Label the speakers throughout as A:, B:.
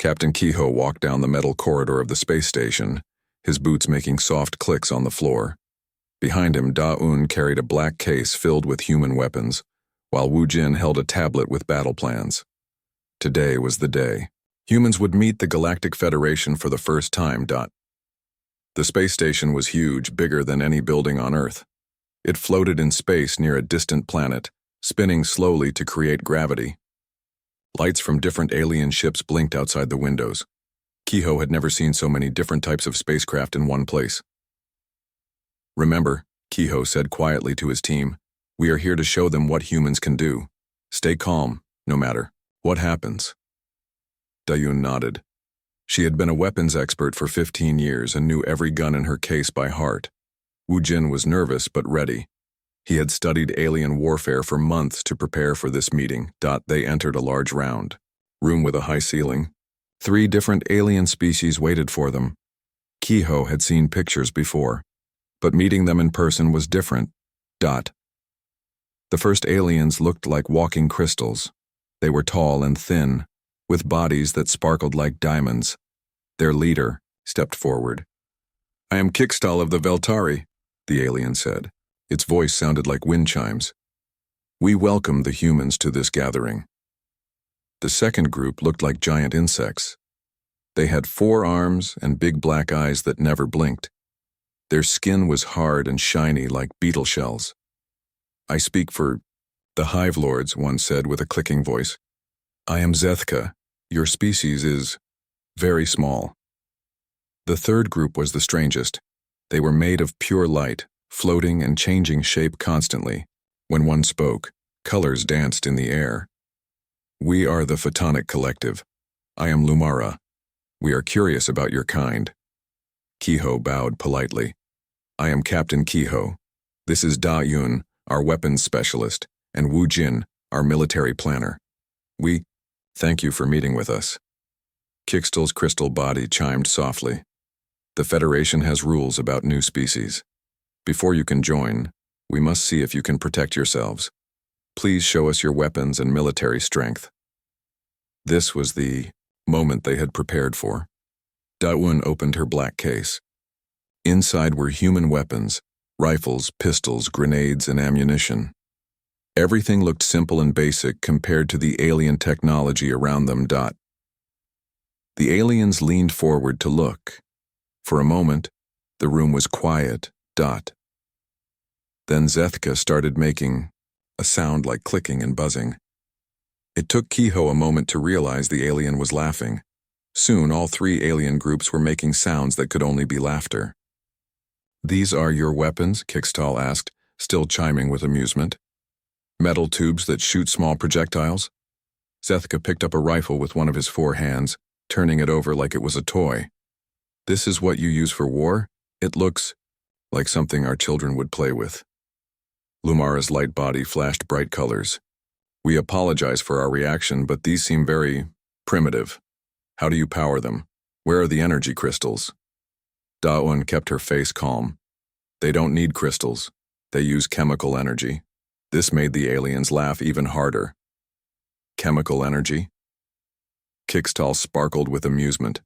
A: Captain Kehoe walked down the metal corridor of the space station, his boots making soft clicks on the floor. Behind him, Da-Un carried a black case filled with human weapons, while Wu Jin held a tablet with battle plans. Today was the day. Humans would meet the Galactic Federation for the first time. The space station was huge, bigger than any building on Earth. It floated in space near a distant planet, spinning slowly to create gravity. Lights from different alien ships blinked outside the windows. Kehoe had never seen so many different types of spacecraft in one place. "Remember," Kehoe said quietly to his team, "we are here to show them what humans can do. Stay calm, no matter what happens." Da-Un nodded. She had been a weapons expert for 15 years and knew every gun in her case by heart. Wu Jin was nervous but ready. He had studied alien warfare for months to prepare for this meeting. They entered a large round room with a high ceiling. 3 different alien species waited for them. Kehoe had seen pictures before, but meeting them in person was different. The first aliens looked like walking crystals. They were tall and thin, with bodies that sparkled like diamonds. Their leader stepped forward. "I am Kikstal of the Veltari," the alien said. Its voice sounded like wind chimes. "We welcome the humans to this gathering." The second group looked like giant insects. They had 4 arms and big black eyes that never blinked. Their skin was hard and shiny like beetle shells. "I speak for the Hive Lords," one said with a clicking voice. "I am Zethka. Your species is very small." The third group was the strangest. They were made of pure light, floating and changing shape constantly. When one spoke, colors danced in the air. "We are the Photonic Collective. I am Lumara. We are curious about your kind." Kehoe bowed politely. "I am Captain Kehoe. This is Da-Un, our weapons specialist, and Wu Jin, our military planner. We thank you for meeting with us." Kikstal's crystal body chimed softly. "The Federation has rules about new species. Before you can join, we must see if you can protect yourselves. Please show us your weapons and military strength." This was the moment they had prepared for. Da-Un opened her black case. Inside were human weapons, rifles, pistols, grenades, and ammunition. Everything looked simple and basic compared to the alien technology around them. The aliens leaned forward to look. For a moment, the room was quiet. Then Zethka started making a sound like clicking and buzzing. It took Kehoe a moment to realize the alien was laughing. Soon, all 3 alien groups were making sounds that could only be laughter. "These are your weapons?" Kikstal asked, still chiming with amusement. "Metal tubes that shoot small projectiles?" Zethka picked up a rifle with one of his 4 hands, turning it over like it was a toy. "This is what you use for war? It looks like something our children would play with." Lumara's light body flashed bright colors. "We apologize for our reaction, but these seem very primitive. How do you power them? Where are the energy crystals?" Da-Un kept her face calm. "They don't need crystals. They use chemical energy." This made the aliens laugh even harder. "Chemical energy?" Kikstal sparkled with amusement.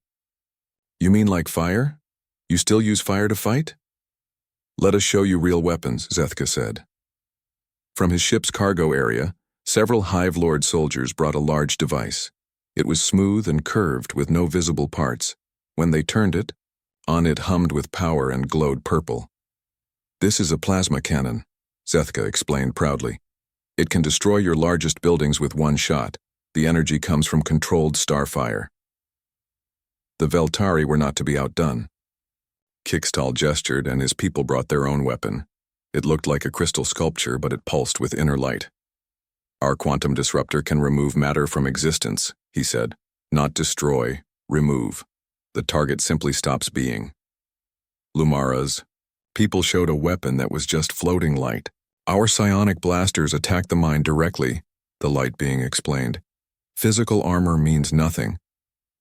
A: "You mean like fire? You still use fire to fight?" "Let us show you real weapons," Zethka said. From his ship's cargo area, several Hive Lord soldiers brought a large device. It was smooth and curved with no visible parts. When they turned it, on it hummed with power and glowed purple. "This is a plasma cannon," Zethka explained proudly. "It can destroy your largest buildings with one shot. The energy comes from controlled starfire." The Veltari were not to be outdone. Kikstal gestured and his people brought their own weapon. It looked like a crystal sculpture, but it pulsed with inner light. "Our quantum disruptor can remove matter from existence," he said. "Not destroy, remove. The target simply stops being." Lumara's people showed a weapon that was just floating light. "Our psionic blasters attack the mind directly," the light being explained. "Physical armor means nothing.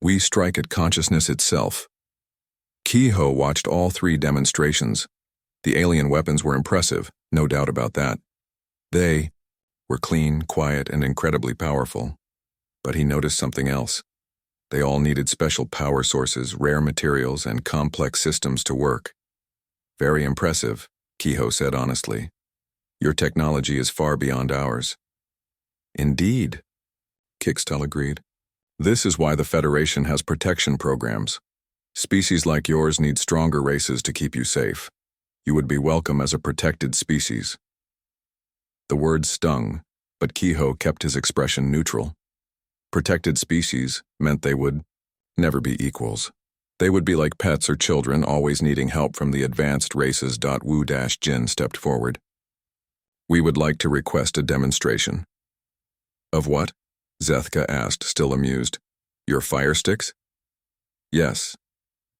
A: We strike at consciousness itself." Kehoe watched all 3 demonstrations. The alien weapons were impressive, no doubt about that. They were clean, quiet, and incredibly powerful. But he noticed something else. They all needed special power sources, rare materials, and complex systems to work. Very impressive, Kehoe said honestly. Your technology is far beyond ours. Indeed, Kixtal agreed. This is why the Federation has protection programs. Species like yours need stronger races to keep you safe. You would be welcome as a protected species. The word stung, but Kehoe kept his expression neutral. Protected species meant they would never be equals. They would be like pets or children, always needing help from the advanced races. Wu-Jin stepped forward. We would like to request a demonstration. Of what? Zethka asked, still amused. Your fire sticks? Yes,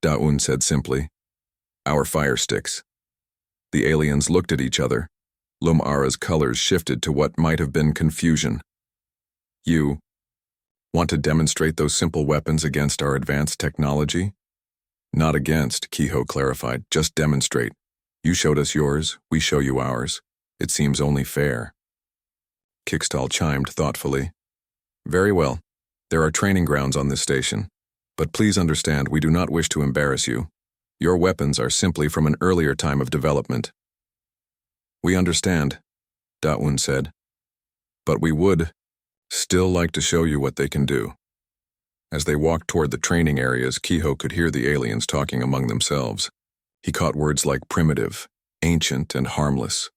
A: Da-Un said simply. Our fire sticks. The aliens looked at each other. Lumara's colors shifted to what might have been confusion. You want to demonstrate those simple weapons against our advanced technology? Not against, Kehoe clarified, just demonstrate. You showed us yours, we show you ours. It seems only fair. Kixtal chimed thoughtfully. Very well. There are training grounds on this station. But please understand, we do not wish to embarrass you. Your weapons are simply from an earlier time of development. We understand, Da-Un said. But we would still like to show you what they can do. As they walked toward the training areas, Kehoe could hear the aliens talking among themselves. He caught words like primitive, ancient, and harmless.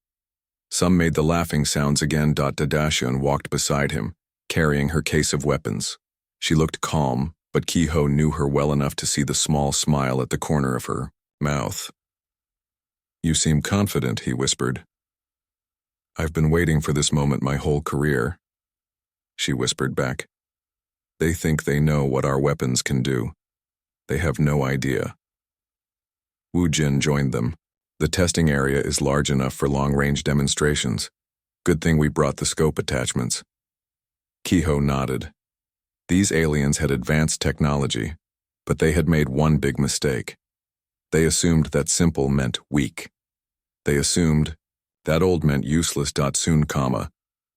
A: Some made the laughing sounds again. Dashun walked beside him, carrying her case of weapons. She looked calm, but Kehoe knew her well enough to see the small smile at the corner of her mouth. You seem confident, he whispered. I've been waiting for this moment my whole career, she whispered back. They think they know what our weapons can do. They have no idea. Wu Jin joined them. The testing area is large enough for long-range demonstrations. Good thing we brought the scope attachments. Kehoe nodded. These aliens had advanced technology, but they had made one big mistake. They assumed that simple meant weak. They assumed that old meant useless. Soon,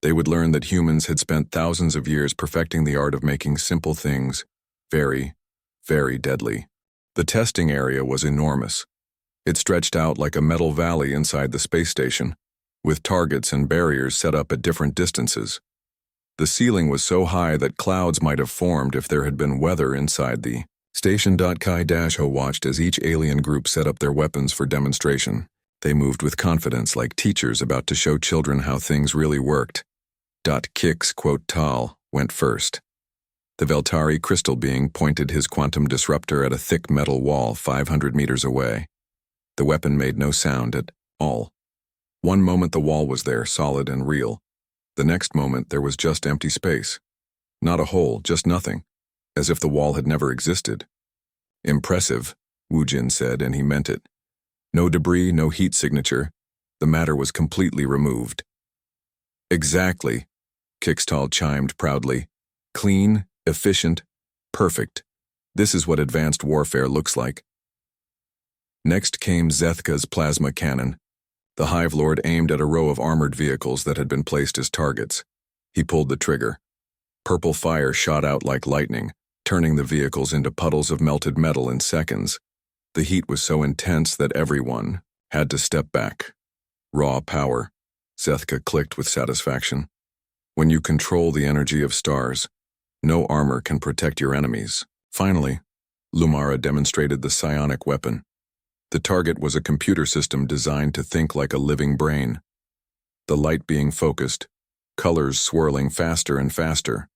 A: they would learn that humans had spent thousands of years perfecting the art of making simple things very, very deadly. The testing area was enormous. It stretched out like a metal valley inside the space station, with targets and barriers set up at different distances. The ceiling was so high that clouds might have formed if there had been weather inside the station. Kai-Ho watched as each alien group set up their weapons for demonstration. They moved with confidence like teachers about to show children how things really worked. Kix, Tal, went first. The Veltari crystal being pointed his quantum disruptor at a thick metal wall 500 meters away. The weapon made no sound at all. One moment the wall was there, solid and real. The next moment there was just empty space. Not a hole, just nothing, as if the wall had never existed. Impressive, Wu Jin said, and he meant it. No debris, no heat signature. The matter was completely removed. Exactly, Kixtal chimed proudly. Clean, efficient, perfect. This is what advanced warfare looks like. Next came Zethka's plasma cannon. The Hive Lord aimed at a row of armored vehicles that had been placed as targets. He pulled the trigger. Purple fire shot out like lightning, turning the vehicles into puddles of melted metal in seconds. The heat was so intense that everyone had to step back. Raw power, Zethka clicked with satisfaction. When you control the energy of stars, no armor can protect your enemies. Finally, Lumara demonstrated the psionic weapon. The target was a computer system designed to think like a living brain. The light being focused, colors swirling faster and faster.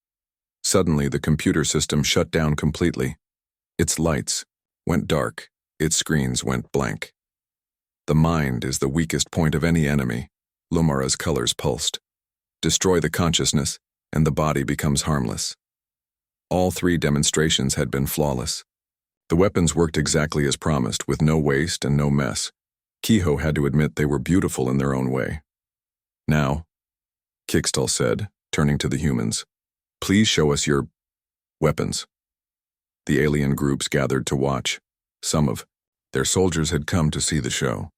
A: Suddenly, the computer system shut down completely. Its lights went dark, its screens went blank. The mind is the weakest point of any enemy, Lumara's colors pulsed. Destroy the consciousness, and the body becomes harmless. All three demonstrations had been flawless. The weapons worked exactly as promised, with no waste and no mess. Kehoe had to admit they were beautiful in their own way. Now, Kixtal said, turning to the humans, please show us your weapons. The alien groups gathered to watch. Some of their soldiers had come to see the show.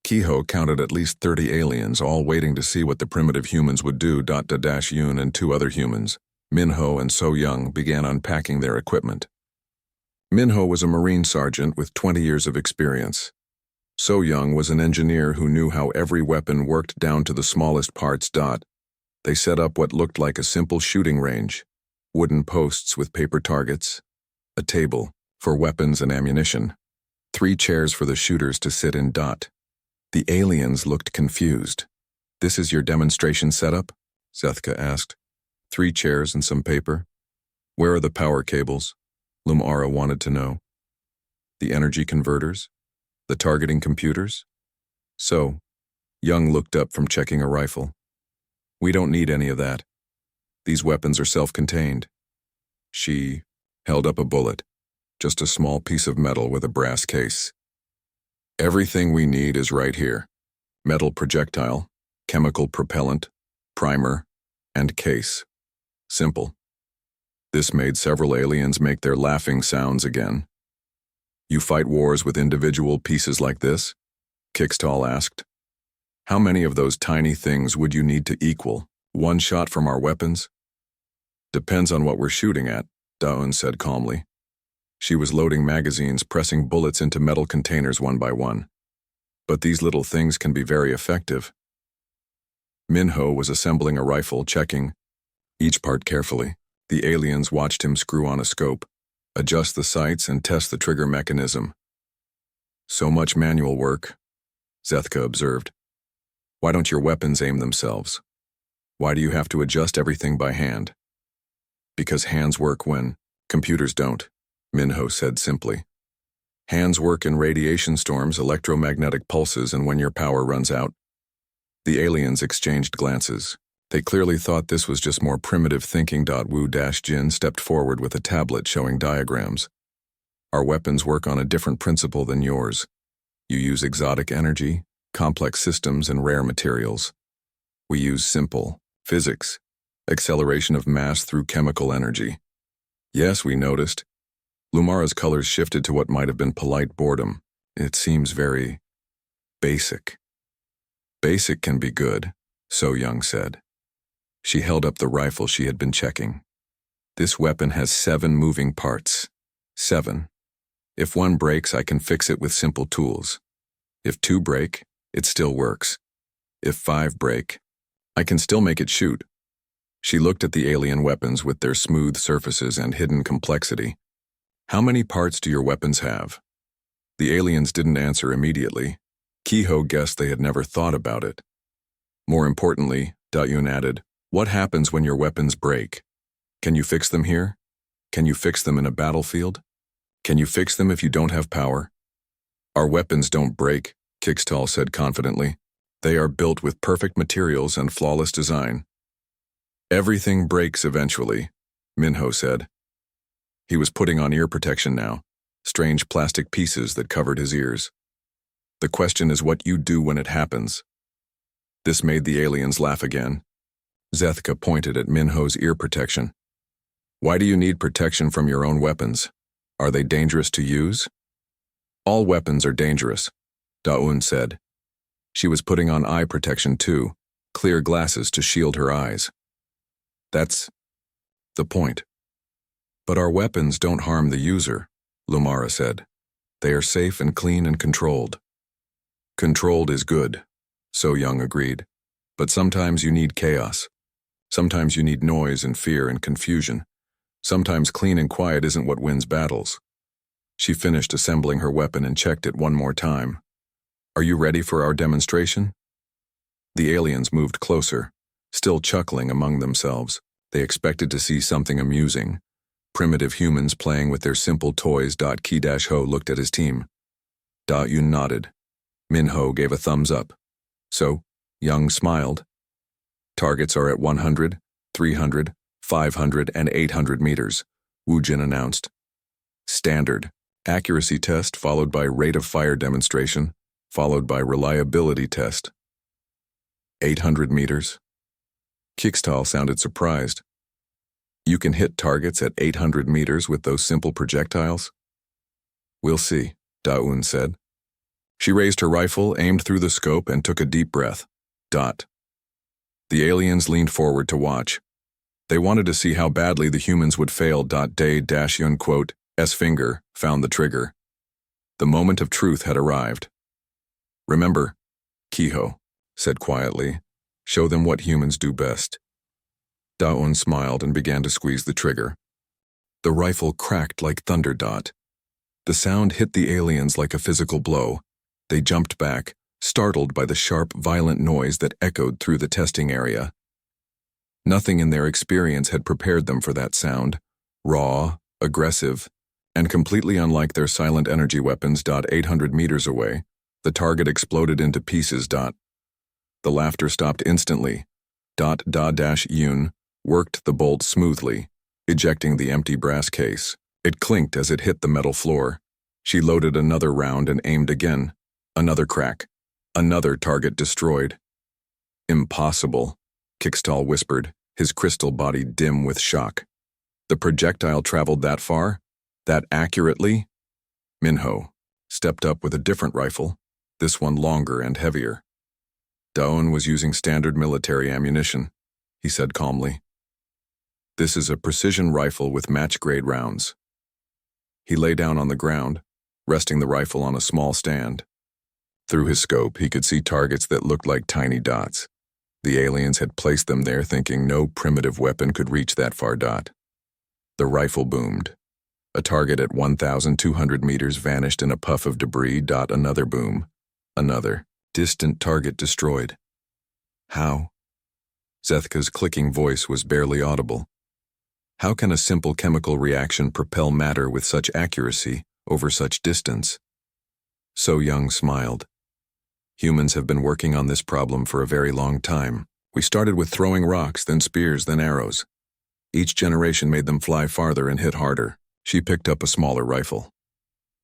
A: Kehoe counted at least 30 aliens, all waiting to see what the primitive humans would do. Yun and two other humans, Minho and So Young began unpacking their equipment. Minho was a Marine sergeant with 20 years of experience. So Young was an engineer who knew how every weapon worked down to the smallest parts. They set up what looked like a simple shooting range, wooden posts with paper targets, a table for weapons and ammunition, 3 chairs for the shooters to sit in. The aliens looked confused. "This is your demonstration setup?" Zethka asked. 3 chairs and some paper? Where are the power cables? Lumara wanted to know. The energy converters? The targeting computers? So, Young looked up from checking a rifle. "We don't need any of that. These weapons are self-contained." She held up a bullet, just a small piece of metal with a brass case. "Everything we need is right here. Metal projectile, chemical propellant, primer, and case. Simple." This made several aliens make their laughing sounds again. "You fight wars with individual pieces like this?" Kixtal asked. "How many of those tiny things would you need to equal 1 shot from our weapons?" "Depends on what we're shooting at," Daun said calmly. She was loading magazines, pressing bullets into metal containers one by one. "But these little things can be very effective." Minho was assembling a rifle, checking each part carefully. The aliens watched him screw on a scope, adjust the sights, and test the trigger mechanism. "So much manual work," Zethka observed. "Why don't your weapons aim themselves? Why do you have to adjust everything by hand?" "Because hands work when computers don't," Minho said simply. "Hands work in radiation storms, electromagnetic pulses, and when your power runs out." The aliens exchanged glances. They clearly thought this was just more primitive thinking. Wu-Jin stepped forward with a tablet showing diagrams. "Our weapons work on a different principle than yours. You use exotic energy, complex systems, and rare materials. We use simple physics, acceleration of mass through chemical energy." "Yes, we noticed." Lumara's colors shifted to what might have been polite boredom. "It seems very basic." "Basic can be good," So Young said. She held up the rifle she had been checking. "This weapon has 7 moving parts. 7. If 1 breaks, I can fix it with simple tools. If 2 break, it still works. If 5 break, I can still make it shoot." She looked at the alien weapons with their smooth surfaces and hidden complexity. "How many parts do your weapons have?" The aliens didn't answer immediately. Kehoe guessed they had never thought about it. "More importantly," Dayun added, "what happens when your weapons break? Can you fix them here? Can you fix them in a battlefield? Can you fix them if you don't have power?" "Our weapons don't break," Kixtal said confidently. "They are built with perfect materials and flawless design." "Everything breaks eventually," Minho said. He was putting on ear protection now, strange plastic pieces that covered his ears. "The question is what you do when it happens." This made the aliens laugh again. Zethka pointed at Minho's ear protection. "Why do you need protection from your own weapons? Are they dangerous to use?" "All weapons are dangerous," Daun said. She was putting on eye protection too, clear glasses to shield her eyes. "That's the point." "But our weapons don't harm the user," Lumara said. "They are safe and clean and controlled." "Controlled is good," So Young agreed. "But sometimes you need chaos. Sometimes you need noise and fear and confusion. Sometimes clean and quiet isn't what wins battles." She finished assembling her weapon and checked it one more time. "Are you ready for our demonstration?" The aliens moved closer, still chuckling among themselves. They expected to see something amusing. Primitive humans playing with their simple toys. Ki-Ho looked at his team. Da-Yun nodded. Minho gave a thumbs up. So Young smiled. "Targets are at 100, 300, 500, and 800 meters, Wu-Jin announced. Standard. Accuracy test followed by rate of fire demonstration, followed by reliability test. 800 meters. Kixtal sounded surprised. "You can hit targets at 800 meters with those simple projectiles?" "We'll see," Daun said. She raised her rifle, aimed through the scope, and took a deep breath. The aliens leaned forward to watch. They wanted to see how badly the humans would fail. Day-Yun quote, S finger, found the trigger. The moment of truth had arrived. Remember, Kehoe said quietly, show them what humans do best. Da-Un smiled and began to squeeze the trigger. The rifle cracked like thunder. The sound hit the aliens like a physical blow. They jumped back, startled by the sharp, violent noise that echoed through the testing area. Nothing in their experience had prepared them for that sound, raw, aggressive, and completely unlike their silent energy weapons. 800 meters away, the target exploded into pieces. The laughter stopped instantly. Da-Yun worked the bolt smoothly, ejecting the empty brass case. It clinked as it hit the metal floor. She loaded another round and aimed again. Another crack. Another target destroyed. Impossible, Kickstall whispered, his crystal body dim with shock. The projectile traveled that far? That accurately? Minho stepped up with a different rifle, this one longer and heavier. Da-Un was using standard military ammunition, he said calmly. This is a precision rifle with match-grade rounds. He lay down on the ground, resting the rifle on a small stand. Through his scope, he could see targets that looked like tiny dots. The aliens had placed them there thinking no primitive weapon could reach that far. The rifle boomed. A target at 1,200 meters vanished in a puff of debris. Another boom. Another. Distant target destroyed. How? Zethka's clicking voice was barely audible. How can a simple chemical reaction propel matter with such accuracy over such distance? So Young smiled. Humans have been working on this problem for a very long time. We started with throwing rocks, then spears, then arrows. Each generation made them fly farther and hit harder. She picked up a smaller rifle.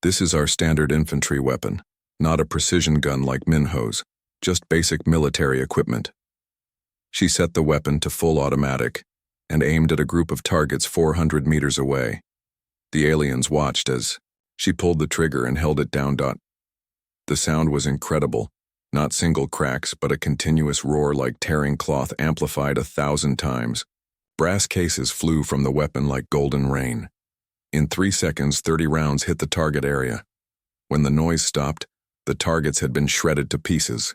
A: This is our standard infantry weapon, not a precision gun like Minho's, just basic military equipment. She set the weapon to full automatic and aimed at a group of targets 400 meters away. The aliens watched as she pulled the trigger and held it down. The sound was incredible, not single cracks, but a continuous roar like tearing cloth amplified 1,000 times. Brass cases flew from the weapon like golden rain. In 3 seconds, 30 rounds hit the target area. When the noise stopped, the targets had been shredded to pieces.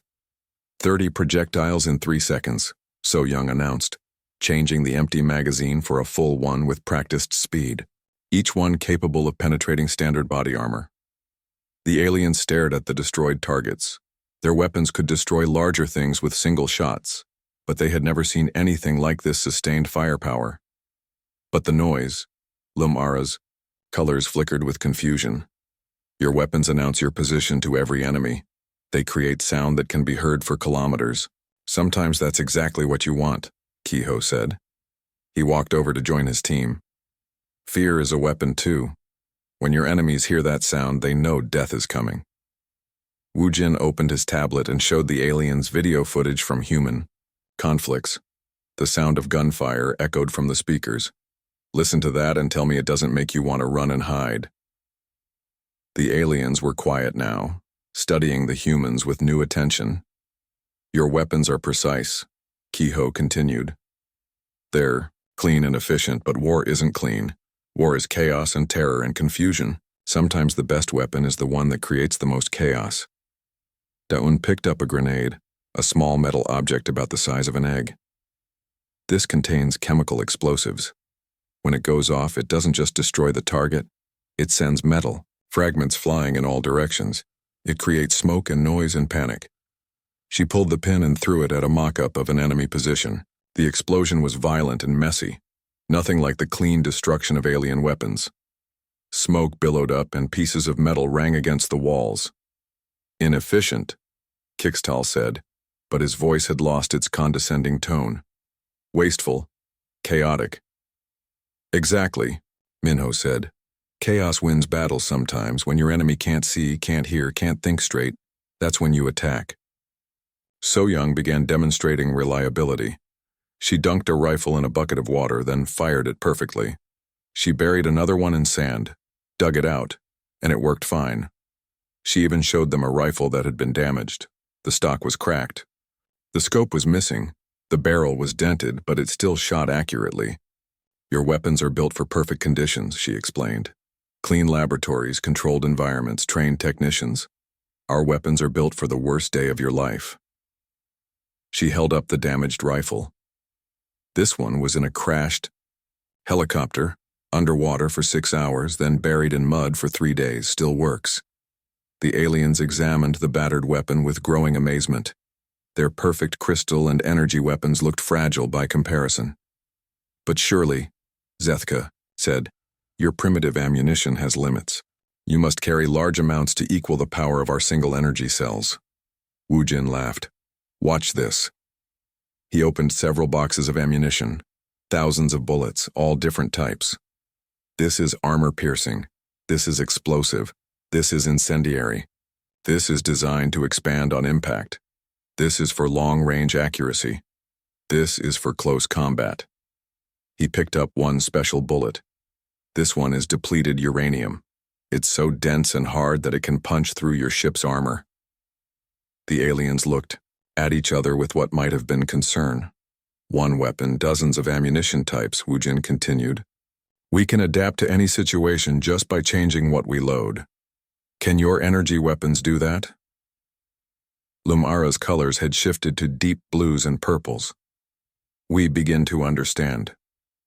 A: 30 projectiles in 3 seconds, So Young announced, changing the empty magazine for a full one with practiced speed, each one capable of penetrating standard body armor. The aliens stared at the destroyed targets. Their weapons could destroy larger things with single shots, but they had never seen anything like this sustained firepower. But the noise, Lumara's colors flickered with confusion. Your weapons announce your position to every enemy. They create sound that can be heard for kilometers. Sometimes that's exactly what you want, Kehoe said. He walked over to join his team. Fear is a weapon too. When your enemies hear that sound, they know death is coming. Wu Jin opened his tablet and showed the aliens video footage from human conflicts. The sound of gunfire echoed from the speakers. Listen to that and tell me it doesn't make you want to run and hide. The aliens were quiet now, studying the humans with new attention. Your weapons are precise, Kehoe continued. They're clean and efficient, but war isn't clean. War is chaos and terror and confusion. Sometimes the best weapon is the one that creates the most chaos. Da-Un picked up a grenade, a small metal object about the size of an egg. This contains chemical explosives. When it goes off, it doesn't just destroy the target. It sends metal, fragments flying in all directions. It creates smoke and noise and panic. She pulled the pin and threw it at a mock-up of an enemy position. The explosion was violent and messy, nothing like the clean destruction of alien weapons. Smoke billowed up and pieces of metal rang against the walls. Inefficient, Kickstall said, but his voice had lost its condescending tone. Wasteful, chaotic. Exactly, Minho said. Chaos wins battles sometimes. When your enemy can't see, can't hear, can't think straight. That's when you attack. So Young began demonstrating reliability. She dunked a rifle in a bucket of water, then fired it perfectly. She buried another one in sand, dug it out, and it worked fine. She even showed them a rifle that had been damaged. The stock was cracked. The scope was missing, The barrel was dented, but it still shot accurately. Your weapons are built for perfect conditions, she explained. Clean laboratories, controlled environments, trained technicians. Our weapons are built for the worst day of your life. She held up the damaged rifle. This one was in a crashed helicopter, underwater for 6 hours, then buried in mud for 3 days, still works. The aliens examined the battered weapon with growing amazement. Their perfect crystal and energy weapons looked fragile by comparison. But surely, Zethka said, your primitive ammunition has limits. You must carry large amounts to equal the power of our single energy cells. Wu Jin laughed. Watch this. He opened several boxes of ammunition, thousands of bullets, all different types. This is armor-piercing. This is explosive. This is incendiary. This is designed to expand on impact. This is for long-range accuracy. This is for close combat. He picked up one special bullet. This one is depleted uranium. It's so dense and hard that it can punch through your ship's armor. The aliens looked at each other with what might have been concern. One weapon, dozens of ammunition types, Wu Jin continued. We can adapt to any situation just by changing what we load. Can your energy weapons do that? Lumara's colors had shifted to deep blues and purples. We begin to understand.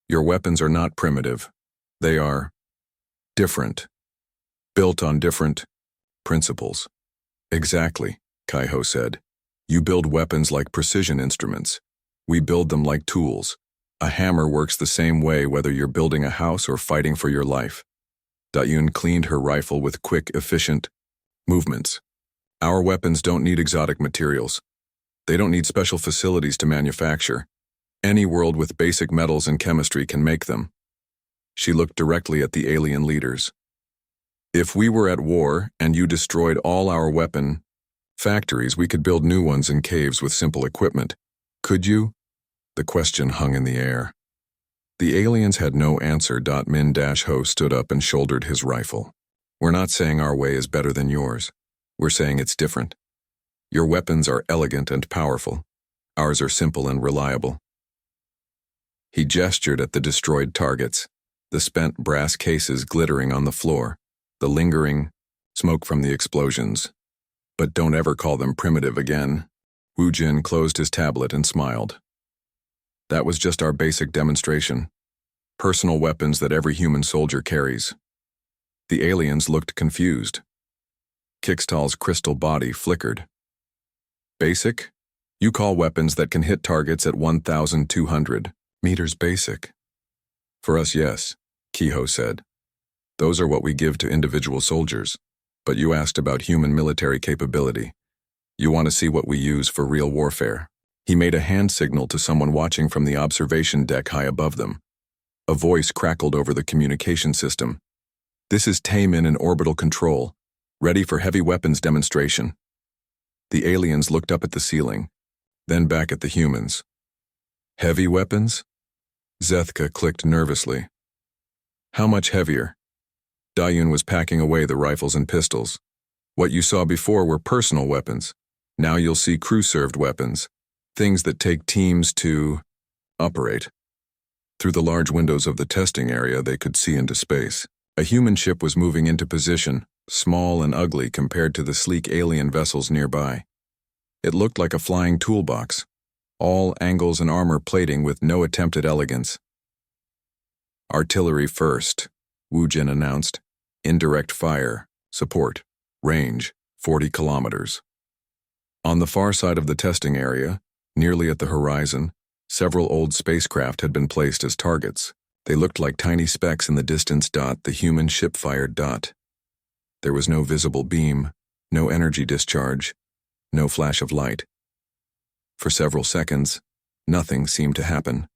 A: Your weapons are not primitive. They are different. Built on different principles. Exactly, Kaiho said. You build weapons like precision instruments. We build them like tools. A hammer works the same way whether you're building a house or fighting for your life. Dayun cleaned her rifle with quick, efficient movements. Our weapons don't need exotic materials. They don't need special facilities to manufacture. Any world with basic metals and chemistry can make them. She looked directly at the alien leaders. If we were at war and you destroyed all our weapon factories, we could build new ones in caves with simple equipment. Could you? The question hung in the air. The aliens had no answer. Min-Ho stood up and shouldered his rifle. We're not saying our way is better than yours. We're saying it's different. Your weapons are elegant and powerful. Ours are simple and reliable. He gestured at the destroyed targets, the spent brass cases glittering on the floor, the lingering smoke from the explosions. But don't ever call them primitive again. Wu Jin closed his tablet and smiled. That was just our basic demonstration. Personal weapons that every human soldier carries. The aliens looked confused. Kixtal's crystal body flickered. Basic? You call weapons that can hit targets at 1,200 meters basic? For us, yes, Kiho said. Those are what we give to individual soldiers. But you asked about human military capability. You want to see what we use for real warfare. He made a hand signal to someone watching from the observation deck high above them. A voice crackled over the communication system. This is Taemin in orbital control, ready for heavy weapons demonstration. The aliens looked up at the ceiling, then back at the humans. Heavy weapons? Zethka clicked nervously. How much heavier? Dayun was packing away the rifles and pistols. What you saw before were personal weapons. Now you'll see crew-served weapons. Things that take teams to operate. Through the large windows of the testing area, they could see into space. A human ship was moving into position, small and ugly compared to the sleek alien vessels nearby. It looked like a flying toolbox, all angles and armor plating with no attempt at elegance. Artillery first, Wu Jin announced. Indirect fire, support, range, 40 kilometers. On the far side of the testing area, nearly at the horizon, several old spacecraft had been placed as targets. They looked like tiny specks in the distance. The human ship fired. There was no visible beam, no energy discharge, no flash of light. For several seconds, nothing seemed to happen.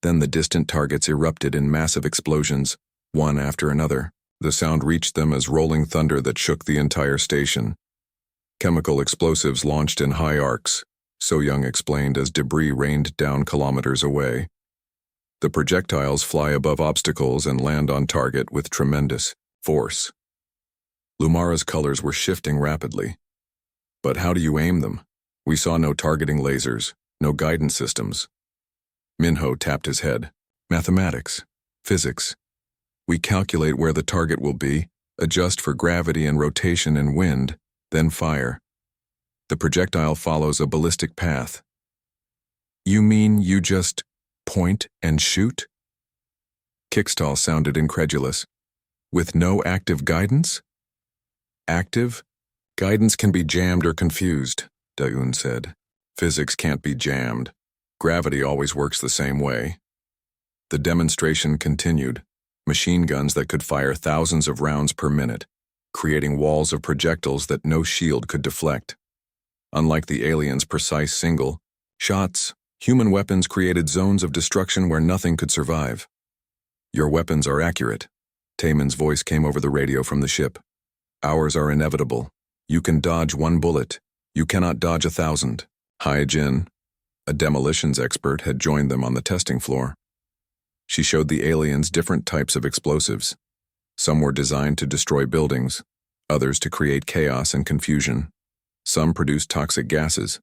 A: Then the distant targets erupted in massive explosions, one after another. The sound reached them as rolling thunder that shook the entire station. Chemical explosives launched in high arcs, So Young explained as debris rained down kilometers away. The projectiles fly above obstacles and land on target with tremendous force. Lumara's colors were shifting rapidly. But how do you aim them? We saw no targeting lasers, No guidance systems. Minho tapped his head. Mathematics. Physics. We calculate where the target will be, adjust for gravity and rotation and wind, then fire. The projectile follows a ballistic path. You mean you just point and shoot? Kickstall sounded incredulous. With no active guidance? Active? Guidance can be jammed or confused, Daun said. Physics can't be jammed. Gravity always works the same way. The demonstration continued. Machine guns that could fire thousands of rounds per minute, creating walls of projectiles that no shield could deflect. Unlike the aliens' precise single shots, human weapons created zones of destruction where nothing could survive. Your weapons are accurate. Taemin's voice came over the radio from the ship. Ours are inevitable. You can dodge one bullet. You cannot dodge 1,000. Hyjin, a demolitions expert, had joined them on the testing floor. She showed the aliens different types of explosives. Some were designed to destroy buildings, others to create chaos and confusion. Some produced toxic gases.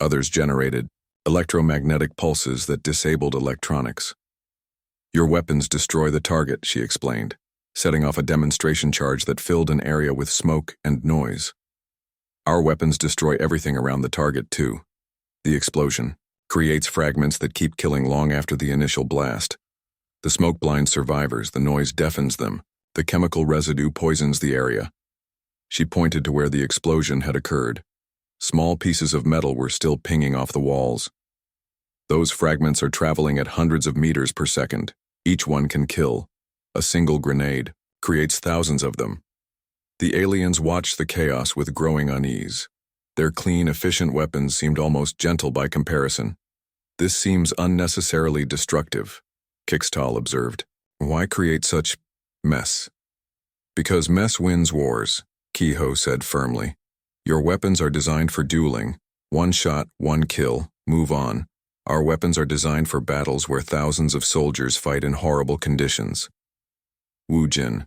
A: Others generated electromagnetic pulses that disabled electronics. Your weapons destroy the target, she explained, setting off a demonstration charge that filled an area with smoke and noise. Our weapons destroy everything around the target, too. The explosion creates fragments that keep killing long after the initial blast. The smoke blinds survivors, the noise deafens them, the chemical residue poisons the area. She pointed to where the explosion had occurred. Small pieces of metal were still pinging off the walls. Those fragments are traveling at hundreds of meters per second. Each one can kill. A single grenade creates thousands of them. The aliens watched the chaos with growing unease. Their clean, efficient weapons seemed almost gentle by comparison. This seems unnecessarily destructive, Kickstall observed. Why create such mess? Because mess wins wars, Kehoe said firmly. Your weapons are designed for dueling. One shot, one kill, move on. Our weapons are designed for battles where thousands of soldiers fight in horrible conditions. Wu Jin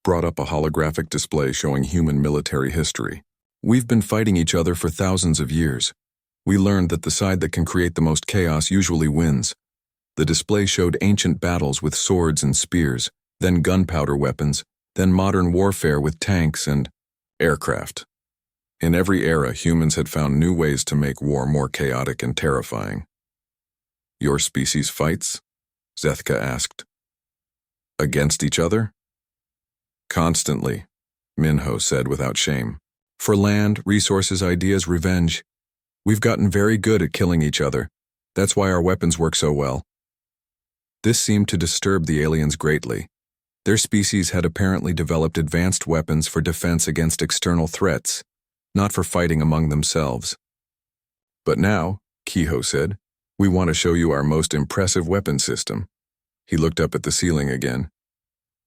A: brought up a holographic display showing human military history. We've been fighting each other for thousands of years. We learned that the side that can create the most chaos usually wins. The display showed ancient battles with swords and spears, then gunpowder weapons, then modern warfare with tanks and aircraft. In every era, humans had found new ways to make war more chaotic and terrifying. Your species fights? Zethka asked. Against each other? Constantly, Minho said without shame. For land, resources, ideas, revenge. We've gotten very good at killing each other. That's why our weapons work so well. This seemed to disturb the aliens greatly. Their species had apparently developed advanced weapons for defense against external threats, not for fighting among themselves. But now, Kehoe said, we want to show you our most impressive weapon system. He looked up at the ceiling again.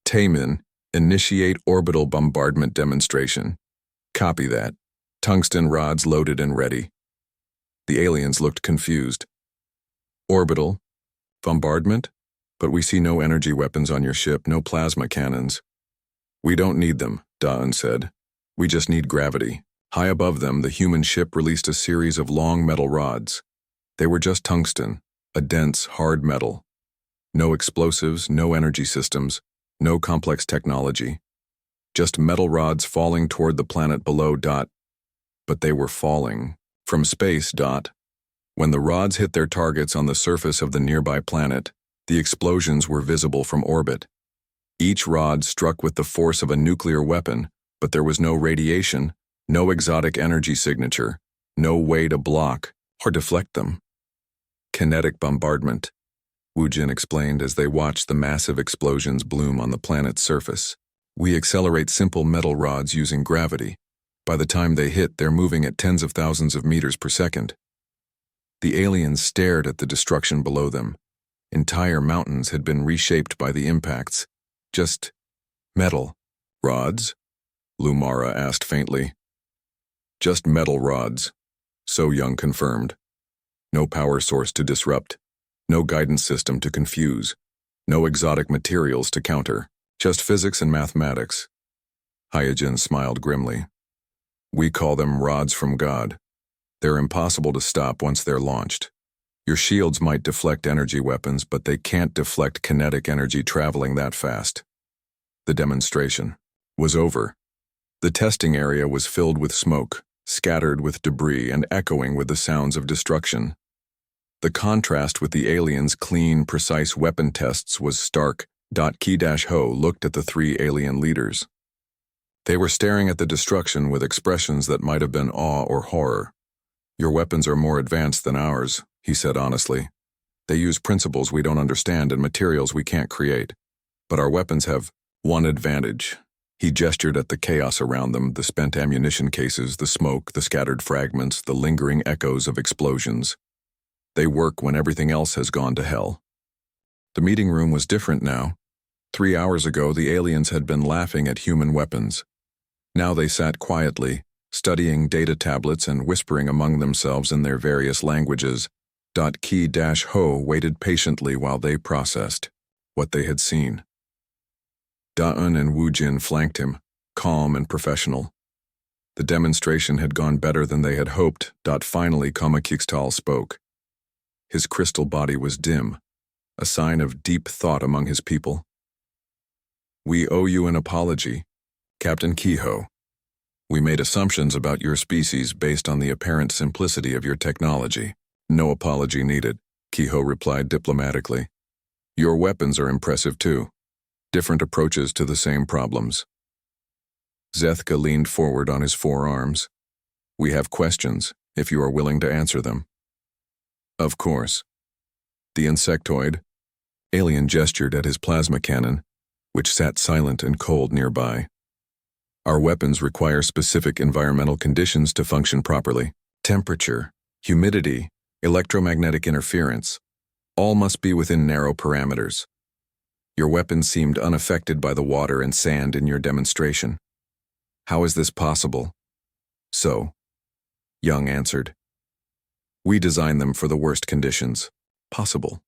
A: Taemin, initiate orbital bombardment demonstration. Copy that. Tungsten rods loaded and ready. The aliens looked confused. Orbital? Bombardment? But we see no energy weapons on your ship, no plasma cannons. We don't need them, Dawn said. We just need gravity. High above them, the human ship released a series of long metal rods. They were just tungsten, a dense, hard metal. No explosives, no energy systems, no complex technology. Just metal rods falling toward the planet below. But they were falling. From space. When the rods hit their targets on the surface of the nearby planet, the explosions were visible from orbit. Each rod struck with the force of a nuclear weapon, but there was no radiation, no exotic energy signature, no way to block or deflect them. Kinetic bombardment, Wu Jin explained as they watched the massive explosions bloom on the planet's surface. We accelerate simple metal rods using gravity. By the time they hit, they're moving at tens of thousands of meters per second. The aliens stared at the destruction below them. Entire mountains had been reshaped by the impacts. Just metal. Rods? Lumara asked faintly. Just metal rods, So Young confirmed. No power source to disrupt, no guidance system to confuse, no exotic materials to counter, just physics and mathematics. Hyojin smiled grimly. We call them rods from God. They're impossible to stop once they're launched. Your shields might deflect energy weapons, but they can't deflect kinetic energy traveling that fast. The demonstration was over. The testing area was filled with smoke, scattered with debris, and echoing with the sounds of destruction. The contrast with the aliens' clean, precise weapon tests was stark. Key-Ho looked at the three alien leaders. They were staring at the destruction with expressions that might have been awe or horror. "Your weapons are more advanced than ours," he said honestly. "They use principles we don't understand and materials we can't create. But our weapons have one advantage." He gestured at the chaos around them, the spent ammunition cases, the smoke, the scattered fragments, the lingering echoes of explosions. They work when everything else has gone to hell. The meeting room was different now. 3 hours ago, the aliens had been laughing at human weapons. Now they sat quietly, studying data tablets and whispering among themselves in their various languages. Key-Ho waited patiently while they processed what they had seen. Da-Un and Wu-Jin flanked him, calm and professional. The demonstration had gone better than they had hoped. Finally, Kixtal spoke. His crystal body was dim, a sign of deep thought among his people. "We owe you an apology, Captain Kehoe. We made assumptions about your species based on the apparent simplicity of your technology." "No apology needed," Kehoe replied diplomatically. "Your weapons are impressive too. Different approaches to the same problems." Zethka leaned forward on his forearms. "We have questions, if you are willing to answer them." "Of course." The insectoid, alien gestured at his plasma cannon, which sat silent and cold nearby. "Our weapons require specific environmental conditions to function properly. Temperature, humidity, electromagnetic interference, all must be within narrow parameters. Your weapons seemed unaffected by the water and sand in your demonstration. How is this possible?" "So," Young answered, "we designed them for the worst conditions possible.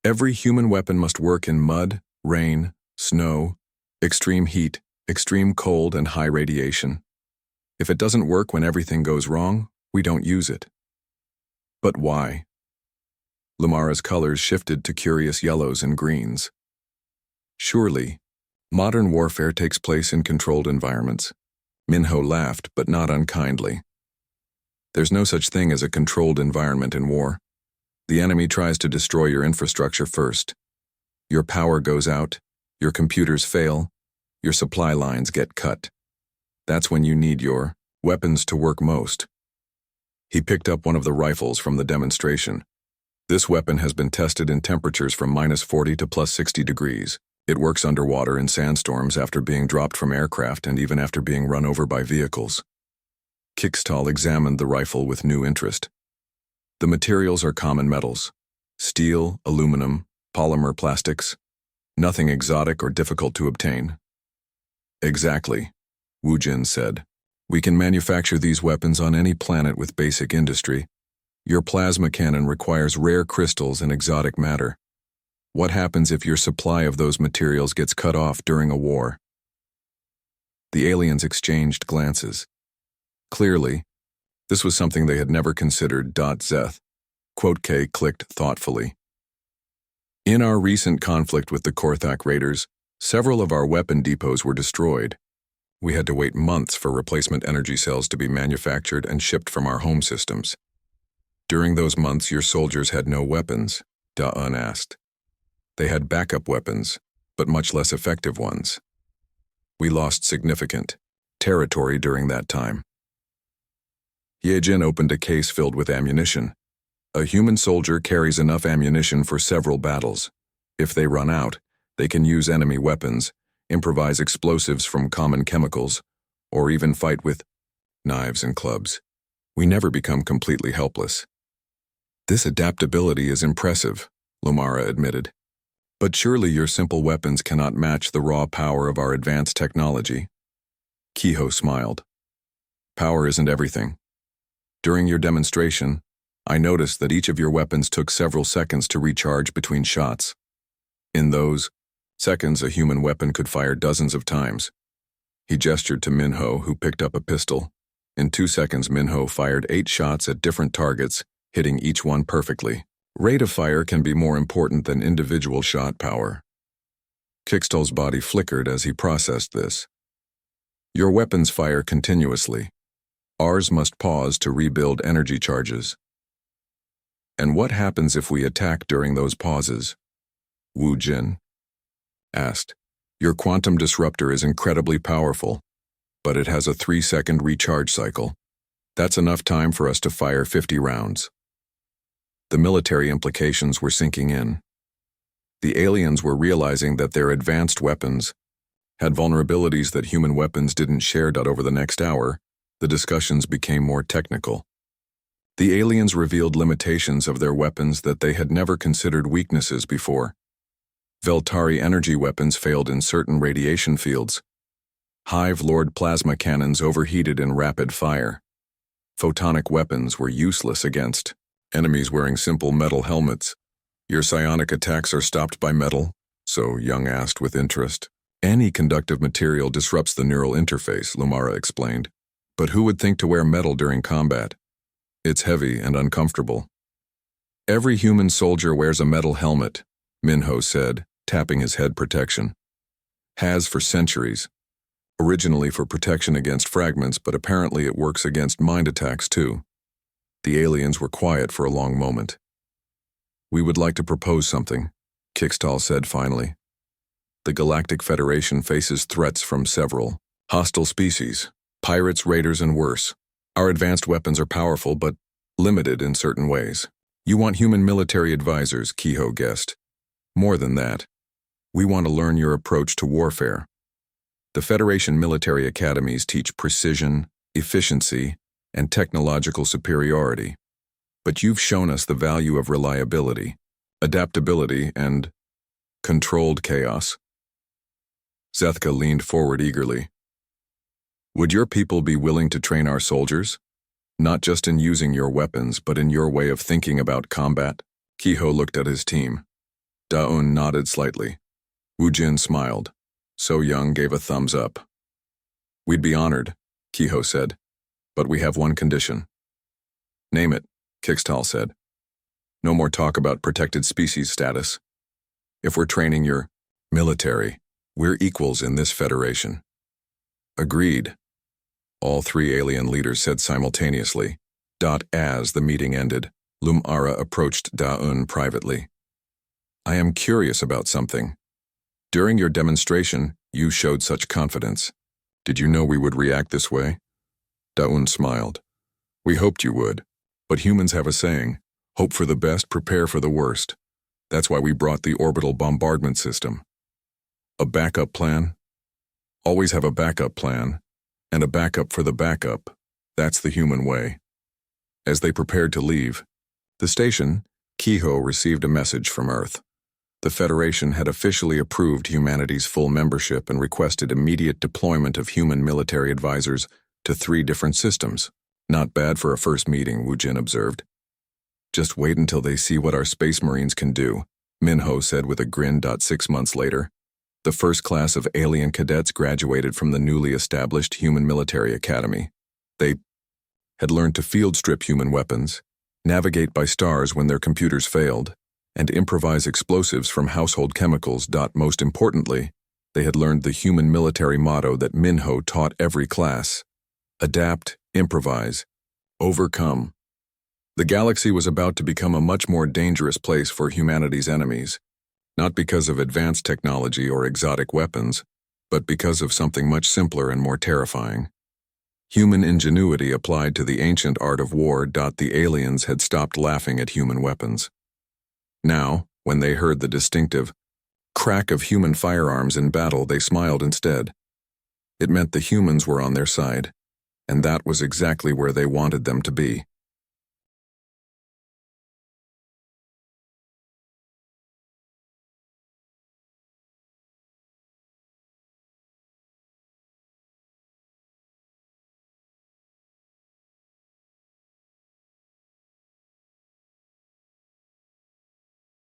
A: Every human weapon must work in mud, rain, snow, extreme heat, extreme cold, and high radiation. If it doesn't work when everything goes wrong, we don't use it." "But why?" Lumara's colors shifted to curious yellows and greens. "Surely, modern warfare takes place in controlled environments." Minho laughed, but not unkindly. "There's no such thing as a controlled environment in war. The enemy tries to destroy your infrastructure first. Your power goes out, your computers fail, your supply lines get cut. That's when you need your weapons to work most." He picked up one of the rifles from the demonstration. "This weapon has been tested in temperatures from -40 to +60 degrees. It works underwater in sandstorms after being dropped from aircraft and even after being run over by vehicles." Kixtal examined the rifle with new interest. "The materials are common metals: steel, aluminum, polymer plastics. Nothing exotic or difficult to obtain." "Exactly," Wu-Jin said. "We can manufacture these weapons on any planet with basic industry. Your plasma cannon requires rare crystals and exotic matter. What happens if your supply of those materials gets cut off during a war?" The aliens exchanged glances. Clearly, this was something they had never considered. Zeth. K clicked thoughtfully. "In our recent conflict with the Korthak raiders, several of our weapon depots were destroyed. We had to wait months for replacement energy cells to be manufactured and shipped from our home systems. During those months, your soldiers had no weapons?" Da-Un asked. "They had backup weapons, but much less effective ones. We lost significant territory during that time." Yejin opened a case filled with ammunition. "A human soldier carries enough ammunition for several battles. If they run out, they can use enemy weapons, improvise explosives from common chemicals, or even fight with knives and clubs. We never become completely helpless." "This adaptability is impressive," Lumara admitted. "But surely your simple weapons cannot match the raw power of our advanced technology." Kehoe smiled. "Power isn't everything. During your demonstration, I noticed that each of your weapons took several seconds to recharge between shots. In those seconds, a human weapon could fire dozens of times." He gestured to Minho, who picked up a pistol. In 2 seconds, Minho fired 8 shots at different targets, hitting each one perfectly. Rate of fire can be more important than individual shot power. Kickstal's body flickered as he processed this. Your weapons fire continuously. Ours must pause to rebuild energy charges. And what happens if we attack during those pauses? Wu Jin asked. Your quantum disruptor is incredibly powerful, but it has a 3-second recharge cycle. That's enough time for us to fire 50 rounds. The military implications were sinking in. The aliens were realizing that their advanced weapons had vulnerabilities that human weapons didn't share. Over the next hour, the discussions became more technical. The aliens revealed limitations of their weapons that they had never considered weaknesses before. Veltari energy weapons failed in certain radiation fields. Hive Lord plasma cannons overheated in rapid fire. Photonic weapons were useless against enemies wearing simple metal helmets. Your psionic attacks are stopped by metal? So Young asked with interest. Any conductive material disrupts the neural interface, Lumara explained. But who would think to wear metal during combat? It's heavy and uncomfortable. Every human soldier wears a metal helmet, Minho said, tapping his head protection. Has for centuries. Originally for protection against fragments, but apparently it works against mind attacks too. The aliens were quiet for a long moment. We would like to propose something, Kickstal said finally. The Galactic Federation faces threats from several hostile species, pirates, raiders, and worse. Our advanced weapons are powerful, but limited in certain ways. You want human military advisors, Kehoe guessed. More than that. We want to learn your approach to warfare. The Federation military academies teach precision, efficiency, and technological superiority. But you've shown us the value of reliability, adaptability, and controlled chaos. Zethka leaned forward eagerly. Would your people be willing to train our soldiers? Not just in using your weapons, but in your way of thinking about combat? Kehoe looked at his team. Daun nodded slightly. Wu Jin smiled. So Young gave a thumbs up. We'd be honored, Kehoe said, but we have one condition. Name it, Kickstal said. No more talk about protected species status. If we're training your military, we're equals in this federation. Agreed, all 3 alien leaders said simultaneously. As the meeting ended, Lumara approached Daun privately. I am curious about something. During your demonstration, you showed such confidence. Did you know we would react this way? Daun smiled. We hoped you would, but humans have a saying, hope for the best, prepare for the worst. That's why we brought the orbital bombardment system. A backup plan? Always have a backup plan, and a backup for the backup. That's the human way. As they prepared to leave the station, Kehoe received a message from Earth. The Federation had officially approved humanity's full membership and requested immediate deployment of human military advisors to 3 different systems. Not bad for a first meeting, Wu Jin observed. Just wait until they see what our space marines can do, Minho said with a grin. 6 months later, the first class of alien cadets graduated from the newly established Human Military Academy. They had learned to field strip human weapons, navigate by stars when their computers failed, and improvise explosives from household chemicals. Most importantly, they had learned the human military motto that Minho taught every class: adapt, improvise, overcome. The galaxy was about to become a much more dangerous place for humanity's enemies, not because of advanced technology or exotic weapons, but because of something much simpler and more terrifying. Human ingenuity applied to the ancient art of war. The aliens had stopped laughing at human weapons. Now, when they heard the distinctive crack of human firearms in battle, they smiled instead. It meant the humans were on their side, and that was exactly where they wanted them to be.